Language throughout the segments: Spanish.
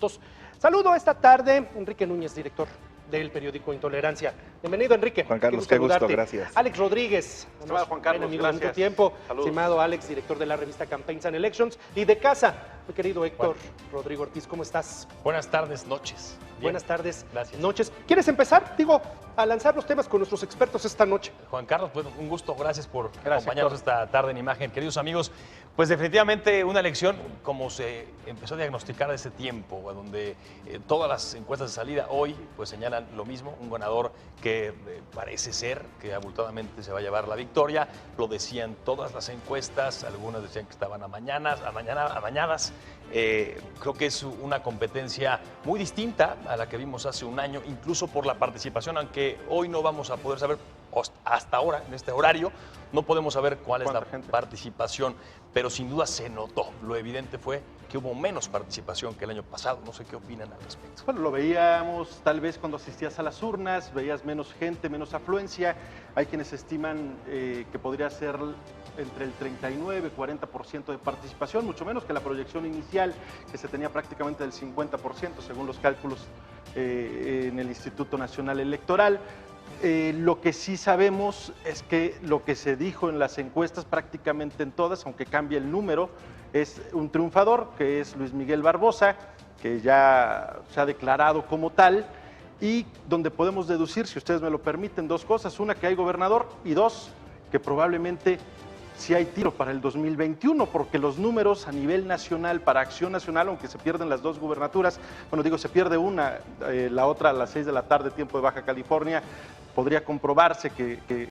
minutos. Saludo esta tarde Enrique Núñez, director del periódico Intolerancia. Bienvenido, Enrique. Juan Carlos, qué gusto, gracias. Alex Rodríguez. Estimado Juan Carlos, amigo gracias. De mucho tiempo. Saludos. Estimado Alex, director de la revista Campaigns and Elections. Y de casa, mi querido Héctor Rodrigo Ortiz, ¿cómo estás? Buenas tardes, noches. Bien. Buenas tardes, Gracias. noches. ¿Quieres empezar? Digo, a lanzar los temas con nuestros expertos esta noche. Juan Carlos, bueno, un gusto, gracias por Gracias, acompañarnos esta tarde en Imagen. Queridos amigos, pues definitivamente una elección como se empezó a diagnosticar desde tiempo, donde todas las encuestas de salida hoy pues señalan lo mismo, un ganador que parece ser que abultadamente se va a llevar la victoria, lo decían todas las encuestas, algunas decían que estaban amañadas. Creo que es una competencia muy distinta a la que vimos hace un año, incluso por la participación, aunque hoy no vamos a poder saber, hasta ahora, en este horario, no podemos saber cuál es la participación, pero sin duda se notó. Lo evidente fue que hubo menos participación que el año pasado. No sé qué opinan al respecto. Bueno, lo veíamos tal vez cuando asistías a las urnas, veías menos gente, menos afluencia. Hay quienes estiman que podría ser entre el 39 y 40% de participación, mucho menos que la proyección inicial, que se tenía prácticamente del 50%, según los cálculos en el Instituto Nacional Electoral. Lo que sí sabemos es que lo que se dijo en las encuestas, prácticamente en todas, aunque cambie el número, es un triunfador, que es Luis Miguel Barbosa, que ya se ha declarado como tal, y donde podemos deducir, si ustedes me lo permiten, dos cosas: una, que hay gobernador, y dos, que probablemente sí hay tiro para el 2021, porque los números a nivel nacional para Acción Nacional, aunque se pierden las dos gubernaturas, bueno, digo, se pierde una, la otra a las 6 de la tarde, tiempo de Baja California, podría comprobarse que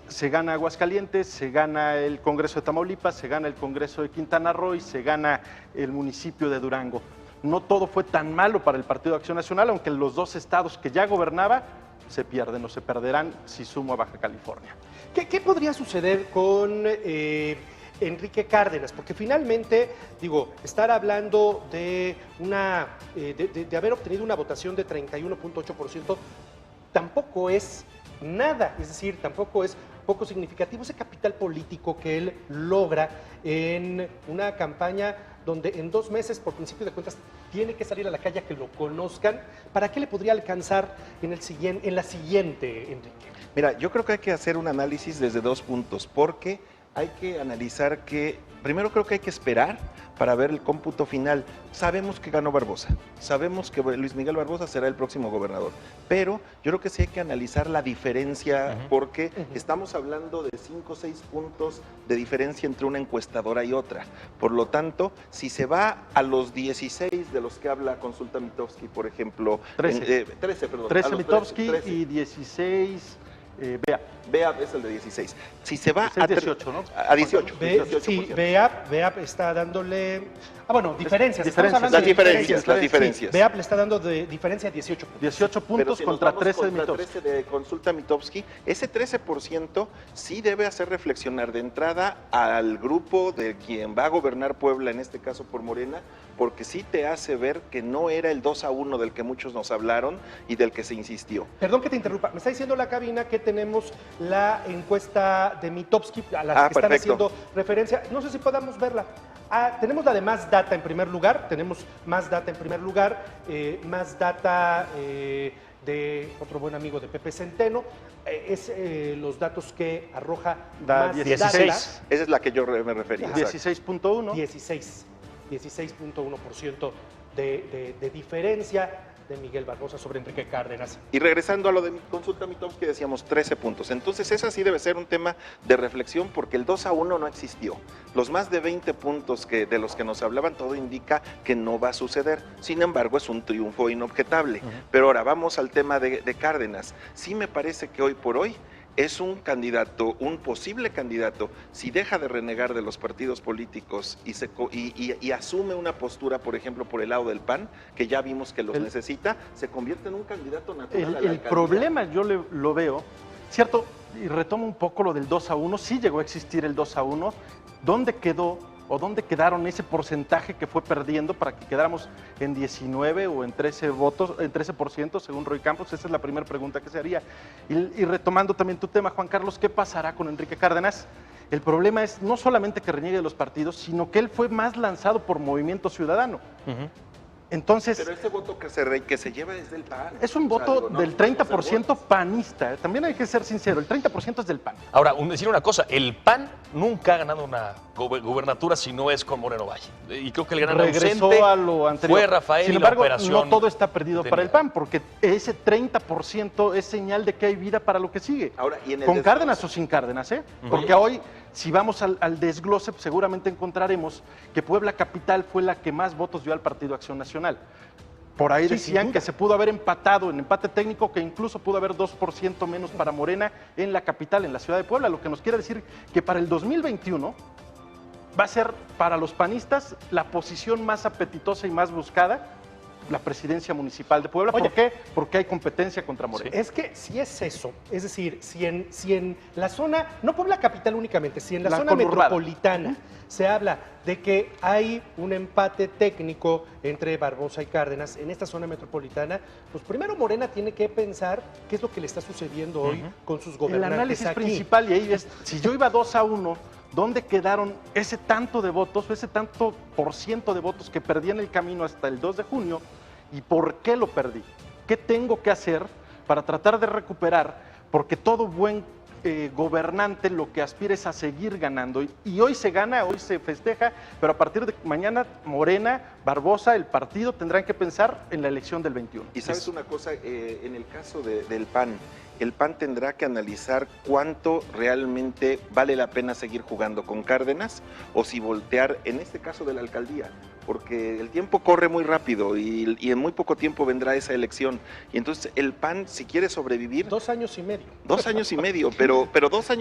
se gana Aguascalientes, se gana el Congreso de Tamaulipas, se gana el Congreso de Quintana Roo y se gana el municipio de Durango. No todo fue tan malo para el Partido de Acción Nacional, aunque los dos estados que ya gobernaba se pierden o se perderán si sumo a Baja California. ¿Qué podría suceder con Enrique Cárdenas? Porque finalmente, digo, estar hablando de de haber obtenido una votación de 31.8% tampoco es nada, es decir, tampoco es poco significativo ese capital político que él logra en una campaña donde en 2 meses, por principio de cuentas, tiene que salir a la calle a que lo conozcan. ¿Para qué le podría alcanzar en la siguiente, Enrique? Mira, yo creo que hay que hacer un análisis desde 2 puntos, porque hay que analizar que, primero creo que hay que esperar para ver el cómputo final. Sabemos que ganó Barbosa, sabemos que Luis Miguel Barbosa será el próximo gobernador, pero yo creo que sí hay que analizar la diferencia, porque estamos hablando de 5 o 6 puntos de diferencia entre una encuestadora y otra. Por lo tanto, si se va a los 16 de los que habla Consulta Mitofsky, por ejemplo, 13 Mitofsky 13. y 16 BEAP. BEAP es el de 16. Si se va 18, ¿no? A 18. Sí, BEAP está dándole... diferencias. Las diferencias. BEAP le está dando de diferencia 18 puntos. 18 puntos contra 13 de Mitofsky. 13 de Consulta Mitofsky. Ese 13% sí debe hacer reflexionar de entrada al grupo de quien va a gobernar Puebla, en este caso por Morena, porque sí te hace ver que no era el 2-1 del que muchos nos hablaron y del que se insistió. Perdón que te interrumpa, me está diciendo la cabina que tenemos la encuesta de Mitofsky a la que están haciendo referencia. No sé si podamos verla. Tenemos la de Más Data en primer lugar, más data de otro buen amigo de Pepe Centeno, es los datos que arroja Más 16. Data. Esa es la que yo me refería. 16.1. 16.1% de diferencia de Miguel Barbosa sobre Enrique Cárdenas. Y regresando a lo de Consulta Mitofsky, decíamos 13 puntos. Entonces, esa sí debe ser un tema de reflexión, porque el 2-1 no existió. Los más de 20 puntos de los que nos hablaban, todo indica que no va a suceder. Sin embargo, es un triunfo inobjetable. Pero ahora vamos al tema de Cárdenas. Sí me parece que hoy por hoy es un candidato, un posible candidato, si deja de renegar de los partidos políticos y asume una postura, por ejemplo, por el lado del PAN, que ya vimos que los necesita, se convierte en un candidato natural. El problema yo lo veo, cierto, y retomo un poco lo del 2-1, sí llegó a existir el 2-1, ¿dónde quedó o dónde quedaron ese porcentaje que fue perdiendo para que quedáramos en 19 o en 13 votos, en 13% según Roy Campos? Esa es la primera pregunta que se haría. Y retomando también tu tema, Juan Carlos, ¿qué pasará con Enrique Cárdenas? El problema es no solamente que reniegue de los partidos, sino que él fue más lanzado por Movimiento Ciudadano. Entonces, Pero ese voto que se lleva es del PAN. es un O sea, voto digo, no, del no 30% panista. También hay que ser sincero, el 30% es del PAN. Ahora, decir una cosa, el PAN nunca ha ganado una gubernatura si no es con Moreno Valle. Y creo que el gran Regresó ausente a lo anterior. fue Rafael. Sin y la embargo, operación no todo está perdido que para el tenía. PAN, porque ese 30% es señal de que hay vida para lo que sigue. Ahora, y en el Con desglose. Cárdenas o sin Cárdenas, ¿eh? Porque hoy, si vamos al desglose, pues seguramente encontraremos que Puebla Capital fue la que más votos dio al Partido Acción Nacional. Por ahí Sí, decían sin duda. que se pudo haber empatado en empate técnico, que incluso pudo haber 2% menos para Morena en la capital, en la ciudad de Puebla, lo que nos quiere decir que para el 2021 va a ser para los panistas la posición más apetitosa y más buscada, la presidencia municipal de Puebla. Oye. ¿Por qué? Porque hay competencia contra Morena. Es que si es eso, es decir, si en la zona, no Puebla Capital únicamente, si en la zona conurbada. metropolitana se habla de que hay un empate técnico entre Barbosa y Cárdenas en esta zona metropolitana, pues primero Morena tiene que pensar qué es lo que le está sucediendo hoy con sus El gobernantes análisis aquí. principal, y ahí es, si yo iba 2-1, ¿dónde quedaron ese tanto de votos, ese tanto % de votos que perdí en el camino hasta el 2 de junio? ¿Y por qué lo perdí? ¿Qué tengo que hacer para tratar de recuperar? Porque todo buen gobernante lo que aspira es a seguir ganando. Y hoy se gana, hoy se festeja, pero a partir de mañana Morena, Barbosa, el partido tendrán que pensar en la elección del 21. Y sabes una cosa, en el caso del PAN, el PAN tendrá que analizar cuánto realmente vale la pena seguir jugando con Cárdenas o si voltear, en este caso de la alcaldía, porque el tiempo corre muy rápido y en muy poco tiempo vendrá esa elección. Y entonces el PAN, si quiere sobrevivir, 2 años y medio. 2 años y medio, pero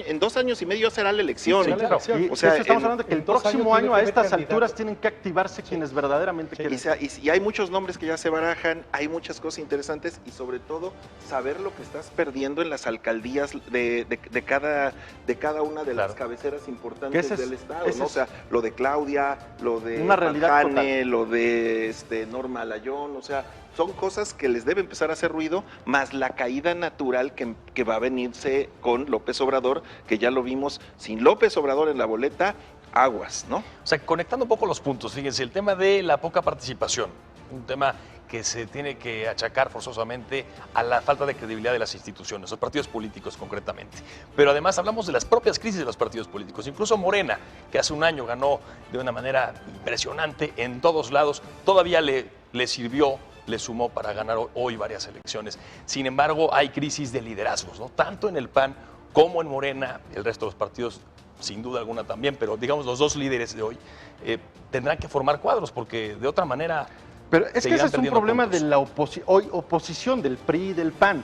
en 2 años y medio será la elección. Sí, claro. Y O sea, de hecho estamos en- hablando de que el en 2 próximo años año tiene a que haber estas candidato. alturas tienen que activarse quienes verdaderamente quieren. Y hay muchos nombres que ya se barajan, hay muchas cosas interesantes y sobre todo saber lo que estás perdiendo en las alcaldías de cada una de las Claro. cabeceras Que importantes ese es- del estado, ese ¿no? O es sea, lo de Claudia, lo de una realidad Manjane, total. lo de Norma Layón, o sea, son cosas que les debe empezar a hacer ruido, más la caída natural que va a venirse con López Obrador, que ya lo vimos, sin López Obrador en la boleta, aguas, ¿no? O sea, conectando un poco los puntos, fíjense, el tema de la poca participación, un tema que se tiene que achacar forzosamente a la falta de credibilidad de las instituciones, los partidos políticos concretamente. Pero además hablamos de las propias crisis de los partidos políticos. Incluso Morena, que hace un año ganó de una manera impresionante en todos lados, todavía le sirvió, le sumó para ganar hoy varias elecciones. Sin embargo, hay crisis de liderazgos, ¿no? Tanto en el PAN como en Morena, el resto de los partidos sin duda alguna también, pero digamos los dos líderes de hoy tendrán que formar cuadros porque de otra manera Pero es que seguirán ese es un perdiendo problema puntos. de la oposición del PRI y del PAN.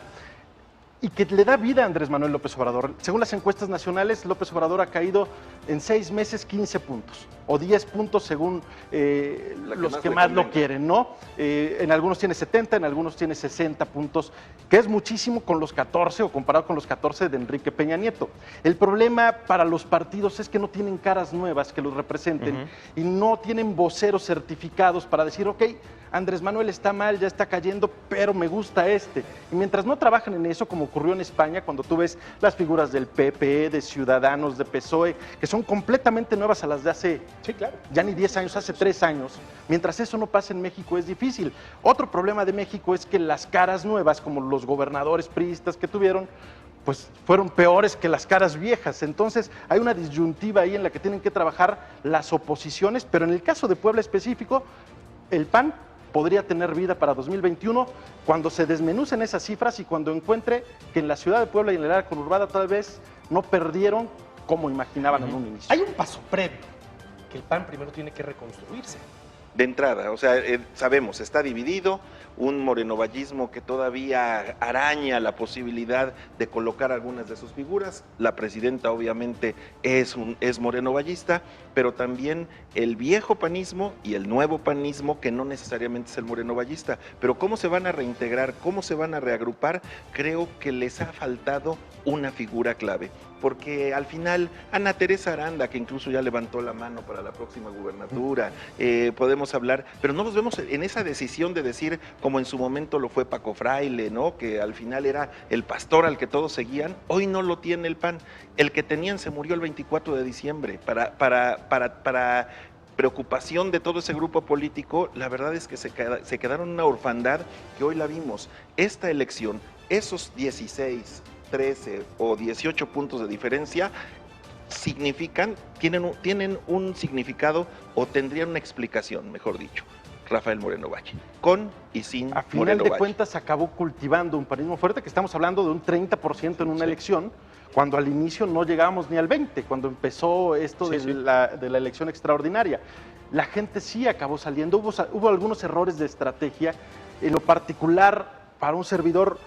Y que le da vida a Andrés Manuel López Obrador. Según las encuestas nacionales, López Obrador ha caído en 6 meses 15 puntos, o 10 puntos según los más que le más lo convenga. quieren, ¿no? En algunos tiene 70, en algunos tiene 60 puntos, que es muchísimo con los 14 o comparado con los 14 de Enrique Peña Nieto. El problema para los partidos es que no tienen caras nuevas que los representen y no tienen voceros certificados para decir, ok, Andrés Manuel está mal, ya está cayendo, pero me gusta este. Y mientras no trabajan en eso, como ocurrió en España, cuando tú ves las figuras del PP, de Ciudadanos, de PSOE, que son completamente nuevas a las de hace Sí, claro. ya ni 10 años, hace 3 años. Mientras eso no pasa en México es difícil. Otro problema de México es que las caras nuevas, como los gobernadores priistas que tuvieron, pues fueron peores que las caras viejas. Entonces hay una disyuntiva ahí en la que tienen que trabajar las oposiciones, pero en el caso de Puebla específico, el PAN podría tener vida para 2021 cuando se desmenucen esas cifras y cuando encuentre que en la ciudad de Puebla y en el área conurbada tal vez no perdieron como imaginaban en un inicio. Hay un paso previo, que el PAN primero tiene que reconstruirse. De entrada, o sea, sabemos, está dividido, un morenovallismo que todavía araña la posibilidad de colocar algunas de sus figuras. La presidenta obviamente es morenovallista, pero también el viejo panismo y el nuevo panismo, que no necesariamente es el morenovallista. Pero cómo se van a reintegrar, cómo se van a reagrupar, creo que les ha faltado una figura clave. porque al final Ana Teresa Aranda, que incluso ya levantó la mano para la próxima gubernatura, podemos hablar, pero no nos vemos en esa decisión de decir, como en su momento lo fue Paco Fraile, ¿no? Que al final era el pastor al que todos seguían. Hoy no lo tiene el PAN. El que tenían se murió el 24 de diciembre. Para preocupación de todo ese grupo político, la verdad es que se quedaron en una orfandad que hoy la vimos. Esta elección, esos 16, 13 o 18 puntos de diferencia tienen un significado o tendrían una explicación, mejor dicho. Rafael Moreno Valle, con y sin a final Moreno de Valle. Cuentas acabó cultivando un panismo fuerte, que estamos hablando de un 30% en una elección, cuando al inicio no llegábamos ni al 20%, cuando empezó esto de la elección extraordinaria. La gente sí acabó saliendo, hubo algunos errores de estrategia, en lo particular para un servidor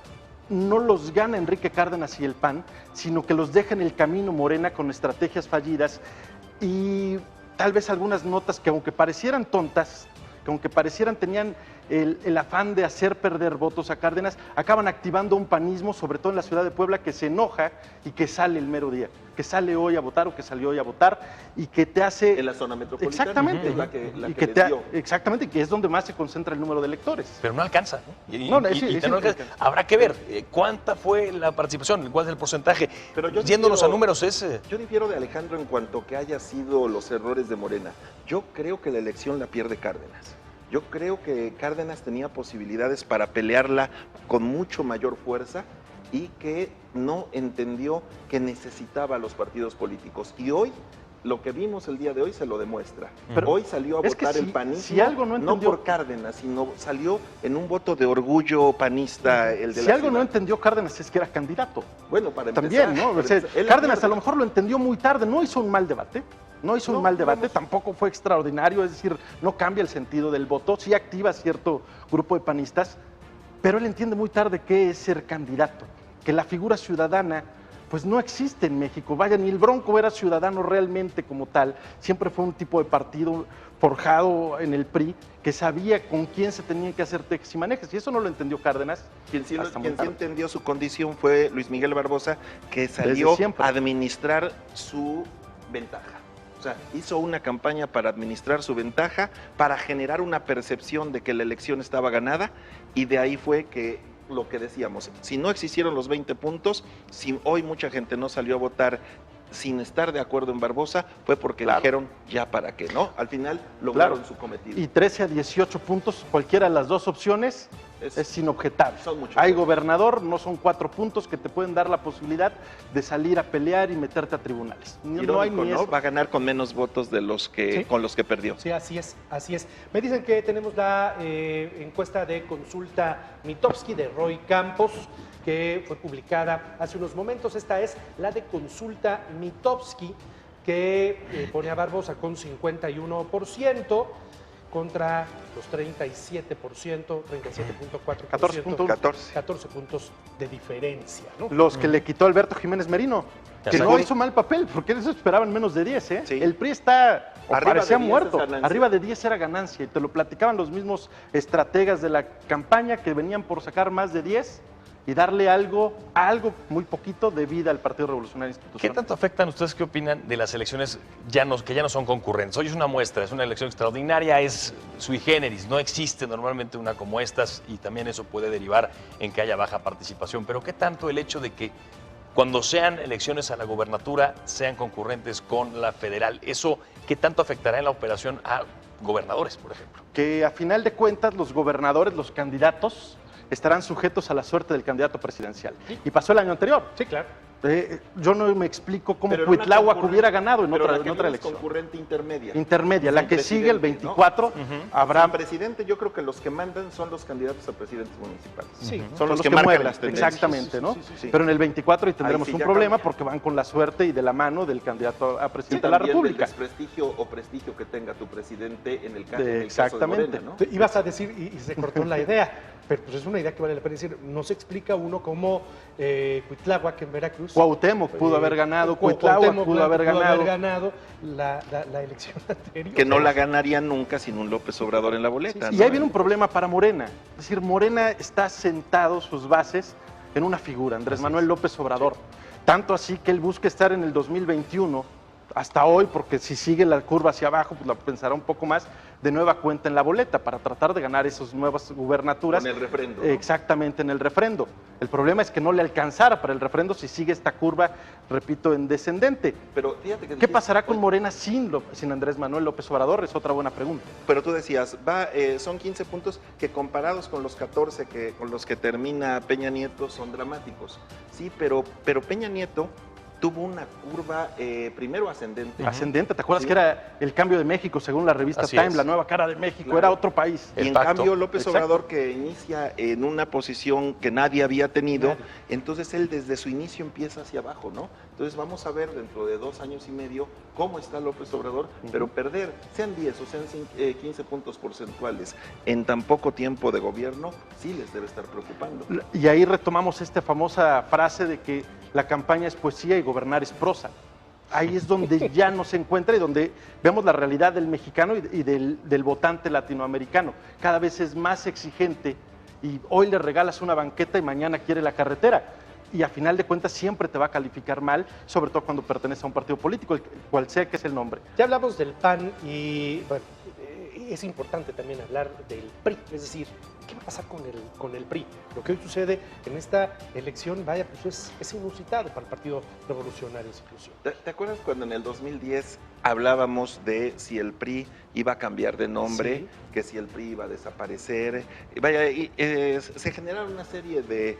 no los gana Enrique Cárdenas y el PAN, sino que los deja en el camino Morena con estrategias fallidas y tal vez algunas notas que aunque parecieran tontas, que aunque parecieran tenían el afán de hacer perder votos a Cárdenas, acaban activando un panismo, sobre todo en la ciudad de Puebla, que se enoja y que sale el mero día, que sale hoy a votar o que salió hoy a votar y que te hace... En la zona metropolitana. Exactamente. Es la que exactamente, que es donde más se concentra el número de electores. Pero no alcanza, ¿no? No alcanza. Habrá que ver cuánta fue la participación, cuál es el porcentaje. Pero yo Yéndonos a números ese. Yo difiero de Alejandro en cuanto que haya sido los errores de Morena. Yo creo que la elección la pierde Cárdenas. Yo creo que Cárdenas tenía posibilidades para pelearla con mucho mayor fuerza y que no entendió que necesitaba a los partidos políticos. Y hoy, lo que vimos el día de hoy se lo demuestra. Pero hoy salió a votar el panismo, no por Cárdenas, sino salió en un voto de orgullo panista. El de si algo no entendió Cárdenas es que era candidato. Bueno, para empezar. También, ¿no? O sea, Cárdenas a lo mejor lo entendió muy tarde, no hizo un mal debate. No hizo un mal debate, tampoco fue extraordinario, es decir, no cambia el sentido del voto, sí activa cierto grupo de panistas, pero él entiende muy tarde qué es ser candidato, que la figura ciudadana pues no existe en México. Vaya, ni el Bronco era ciudadano realmente como tal, siempre fue un tipo de partido forjado en el PRI que sabía con quién se tenían que hacer tejes y manejes, y eso no lo entendió Cárdenas. Quien sí entendió su condición fue Luis Miguel Barbosa, que salió a administrar su ventaja. O sea, hizo una campaña para administrar su ventaja, para generar una percepción de que la elección estaba ganada, y de ahí fue que lo que decíamos, si no existieron los 20 puntos, si hoy mucha gente no salió a votar sin estar de acuerdo en Barbosa, fue porque dijeron ya para qué, ¿no? Al final lograron su cometido. Y 13 a 18 puntos, cualquiera de las dos opciones es inobjetable. Hay gobernador, no son 4 puntos que te pueden dar la posibilidad de salir a pelear y meterte a tribunales. No hay ni eso. Va a ganar con menos votos de los que con los que perdió. Sí, así es, así es. Me dicen que tenemos la encuesta de consulta Mitofsky de Roy Campos, que fue publicada hace unos momentos. Esta es la de consulta Mitofsky, que pone a Barbosa con 51%, contra los 37%, 37.4%, 14 puntos de diferencia, ¿no? Los que le quitó Alberto Jiménez Merino, que no hizo mal papel, porque eso esperaban menos de 10, ¿eh? Sí. El PRI está, parecía muerto, arriba de 10 era ganancia, y te lo platicaban los mismos estrategas de la campaña que venían por sacar más de 10 y darle algo muy poquito de vida al Partido Revolucionario Institucional. ¿Qué tanto afectan ustedes, qué opinan de las elecciones que ya no son concurrentes? Hoy es una muestra, es una elección extraordinaria, es sui generis, no existe normalmente una como estas y también eso puede derivar en que haya baja participación. Pero ¿qué tanto el hecho de que cuando sean elecciones a la gobernatura sean concurrentes con la federal? ¿Eso qué tanto afectará en la operación a gobernadores, por ejemplo? Que a final de cuentas los gobernadores, los candidatos, estarán sujetos a la suerte del candidato presidencial. ¿Sí? Y pasó el año anterior. Sí, claro. Yo no me explico cómo Cuitláhuac hubiera ganado en otra elección. Concurrente intermedia. Intermedia, la que sigue el 24, ¿no? Habrá... Sin presidente, yo creo que los que mandan son los candidatos a presidentes municipales. Sí, son los que mueven las tendencias. Exactamente, ¿no? Sí. Pero en el 24 ahí tendremos un problema porque van con la suerte y de la mano del candidato a presidente de la República. El desprestigio o prestigio que tenga tu presidente en el caso de Morena, ¿no? Ibas a decir, y se cortó la idea, pero pues es una idea que vale la pena decir, no se explica uno cómo Cuitláhuac en Veracruz. Cuauhtémoc pudo haber ganado, Cuitláhuac pudo haber ganado la elección anterior. Que no la ganaría nunca sin un López Obrador en la boleta. Sí, ¿no? Y ahí viene un problema para Morena. Es decir, Morena está sentado sus bases en una figura, Andrés Manuel López Obrador. tanto así que él busca estar en el 2021, hasta hoy, porque si sigue la curva hacia abajo, pues la pensará un poco más, de nueva cuenta en la boleta, para tratar de ganar esas nuevas gubernaturas. Con el refrendo, ¿no? Exactamente, en el refrendo. El problema es que no le alcanzara para el refrendo si sigue esta curva, repito, en descendente. Pero fíjate que ¿Qué pasará con Morena sin Andrés Manuel López Obrador? Es otra buena pregunta. Pero tú decías, son 15 puntos que comparados con los 14 con los que termina Peña Nieto son dramáticos. Sí, pero Peña Nieto tuvo una curva primero ascendente. Ascendente, ¿te acuerdas Sí. que era el cambio de México según la revista Así Time, es. la nueva cara de México? Claro. Era otro país. Y El en pacto. cambio López Exacto. Obrador, que inicia en una posición que nadie había tenido, Nadie. entonces él desde su inicio empieza hacia abajo, ¿no? Entonces vamos a ver dentro de 2 años y medio cómo está López Obrador, pero perder, sean 10 o sean 15 puntos porcentuales en tan poco tiempo de gobierno, sí les debe estar preocupando. Y ahí retomamos esta famosa frase de que la campaña es poesía y gobernar es prosa. Ahí es donde ya no se encuentra y donde vemos la realidad del mexicano y del votante latinoamericano. Cada vez es más exigente y hoy le regalas una banqueta y mañana quiere la carretera. Y a final de cuentas siempre te va a calificar mal, sobre todo cuando pertenece a un partido político, cual sea que es el nombre. Ya hablamos del PAN y bueno, es importante también hablar del PRI, es decir, ¿qué va a pasar con el PRI? Lo que hoy sucede en esta elección, vaya, pues es inusitado para el Partido Revolucionario Institución. ¿Te acuerdas cuando en el 2010 hablábamos de si el PRI iba a cambiar de nombre, Sí. que si el PRI iba a desaparecer? Vaya, se generaron una serie de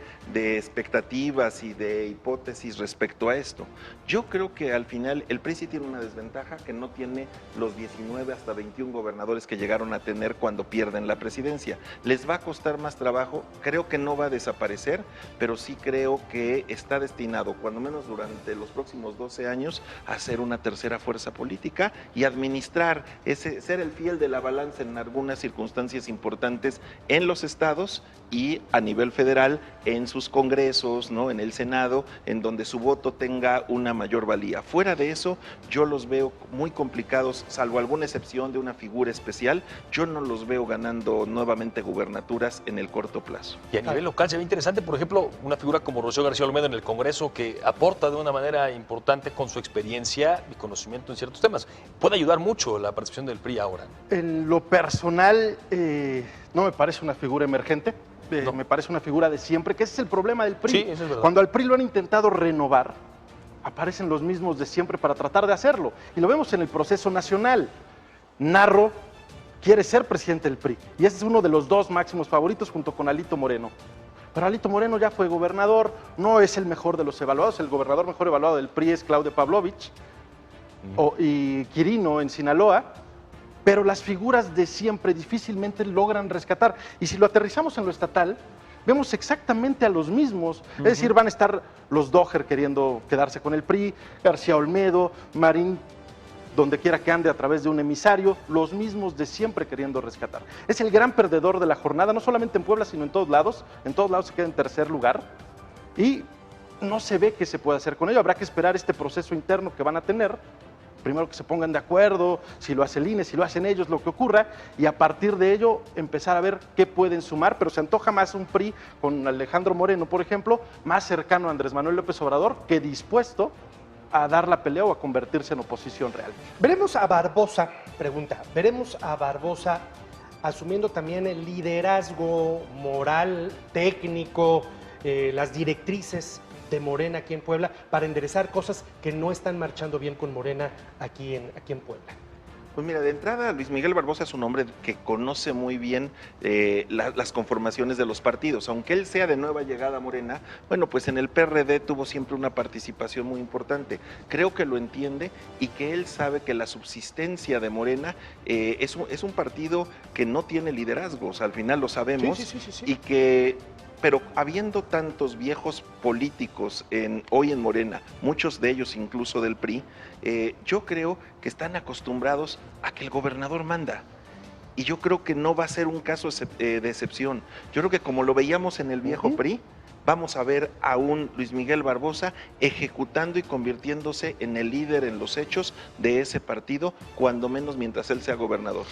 expectativas y de hipótesis respecto a esto. Yo creo que al final el PRI sí tiene una desventaja, que no tiene los 19 hasta 21 gobernadores que llegaron a tener cuando pierden la presidencia. Les va a costar más trabajo, creo que no va a desaparecer, pero sí creo que está destinado, cuando menos durante los próximos 12 años, a ser una tercera fuerza política y administrar, ser el fiel de la balanza en algunas circunstancias importantes en los estados y a nivel federal en sus congresos, ¿no? En el Senado, en donde su voto tenga una mayor valía. Fuera de eso, yo los veo muy complicados, salvo alguna excepción de una figura especial, yo no los veo ganando nuevamente gubernaturas en el corto plazo. Y a nivel local se ve interesante, por ejemplo, una figura como Rocío García Olmedo en el Congreso, que aporta de una manera importante con su experiencia y conocimiento en ciertos temas. Puede ayudar mucho la participación del PRI ahora. En lo personal, no me parece una figura emergente, No. me parece una figura de siempre, que ese es el problema del PRI. Sí, eso es verdad. Cuando al PRI lo han intentado renovar, aparecen los mismos de siempre para tratar de hacerlo. Y lo vemos en el proceso nacional. Narro quiere ser presidente del PRI, y ese es uno de los 2 máximos favoritos junto con Alito Moreno. Pero Alito Moreno ya fue gobernador, no es el mejor de los evaluados, el gobernador mejor evaluado del PRI es Claudio Pavlovich, y Quirino en Sinaloa, pero las figuras de siempre difícilmente logran rescatar. Y si lo aterrizamos en lo estatal, vemos exactamente a los mismos. Es decir, van a estar los Doher queriendo quedarse con el PRI, García Olmedo, Marín, donde quiera que ande a través de un emisario, los mismos de siempre queriendo rescatar. Es el gran perdedor de la jornada, no solamente en Puebla, sino en todos lados. En todos lados se queda en tercer lugar y no se ve qué se puede hacer con ello. Habrá que esperar este proceso interno que van a tener. Primero que se pongan de acuerdo, si lo hace el INE, si lo hacen ellos, lo que ocurra, y a partir de ello empezar a ver qué pueden sumar, pero se antoja más un PRI con Alejandro Moreno, por ejemplo, más cercano a Andrés Manuel López Obrador, que dispuesto a dar la pelea o a convertirse en oposición real. Veremos a Barbosa, pregunta, veremos a Barbosa asumiendo también el liderazgo moral, técnico, las directrices de Morena aquí en Puebla para enderezar cosas que no están marchando bien con Morena aquí en Puebla. Pues mira, de entrada Luis Miguel Barbosa es un hombre que conoce muy bien las conformaciones de los partidos. Aunque él sea de nueva llegada a Morena, bueno, pues en el PRD tuvo siempre una participación muy importante. Creo que lo entiende y que él sabe que la subsistencia de Morena es un partido que no tiene liderazgos, al final lo sabemos, Sí. y que... Pero habiendo tantos viejos políticos hoy en Morena, muchos de ellos incluso del PRI, yo creo que están acostumbrados a que el gobernador manda. Y yo creo que no va a ser un caso de excepción. Yo creo que como lo veíamos en el viejo PRI, vamos a ver a un Luis Miguel Barbosa ejecutando y convirtiéndose en el líder en los hechos de ese partido, cuando menos mientras él sea gobernador.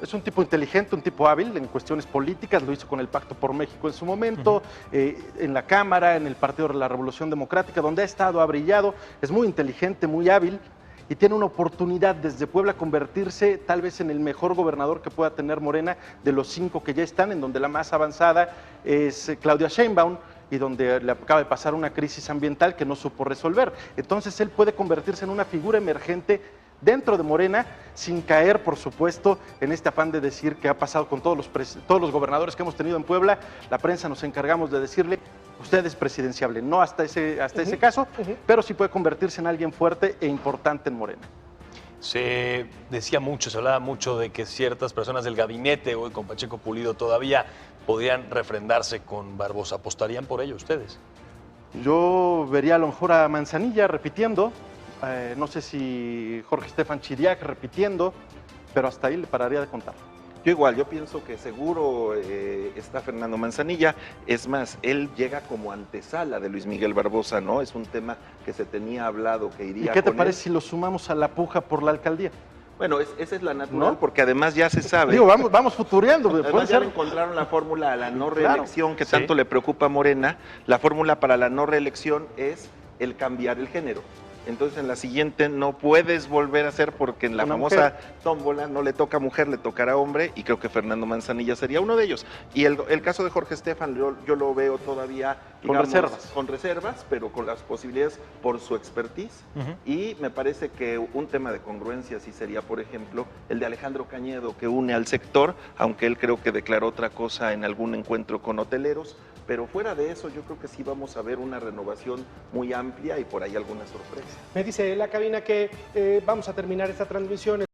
Es un tipo inteligente, un tipo hábil en cuestiones políticas, lo hizo con el Pacto por México en su momento, en la Cámara, en el Partido de la Revolución Democrática, donde ha estado, ha brillado, es muy inteligente, muy hábil y tiene una oportunidad desde Puebla convertirse tal vez en el mejor gobernador que pueda tener Morena de los 5 que ya están, en donde la más avanzada es Claudia Sheinbaum, y donde le acaba de pasar una crisis ambiental que no supo resolver. Entonces él puede convertirse en una figura emergente dentro de Morena, sin caer, por supuesto, en este afán de decir que ha pasado con todos los gobernadores que hemos tenido en Puebla. La prensa nos encargamos de decirle, usted es presidenciable, no hasta ese caso, pero sí puede convertirse en alguien fuerte e importante en Morena. Se decía mucho, se hablaba mucho de que ciertas personas del gabinete, hoy con Pacheco Pulido todavía, podrían refrendarse con Barbosa. ¿Apostarían por ello ustedes? Yo vería a lo mejor a Manzanilla repitiendo, no sé si Jorge Estefan Chiriac repitiendo, pero hasta ahí le pararía de contar. Yo igual, yo pienso que seguro está Fernando Manzanilla. Es más, él llega como antesala de Luis Miguel Barbosa, ¿no? Es un tema que se tenía hablado que iría. ¿Y qué te con parece él. si lo sumamos a la puja por la alcaldía? Bueno, esa es la natural, ¿No? porque además ya se sabe. Digo, vamos futureando. Puede Además ya ser. le encontraron la fórmula a la no Claro. reelección que Sí. tanto le preocupa a Morena. La fórmula para la no reelección es el cambiar el género. Entonces en la siguiente no puedes volver a hacer porque en la Una famosa tómbola no le toca mujer, le tocará hombre, y creo que Fernando Manzanilla sería uno de ellos. Y el caso de Jorge Estefan yo lo veo todavía, digamos, con reservas, pero con las posibilidades por su expertise. Y me parece que un tema de congruencia sí sería, por ejemplo, el de Alejandro Cañedo, que une al sector, aunque él creo que declaró otra cosa en algún encuentro con hoteleros. Pero fuera de eso, yo creo que sí vamos a ver una renovación muy amplia y por ahí alguna sorpresa. Me dice la cabina que vamos a terminar esta transmisión.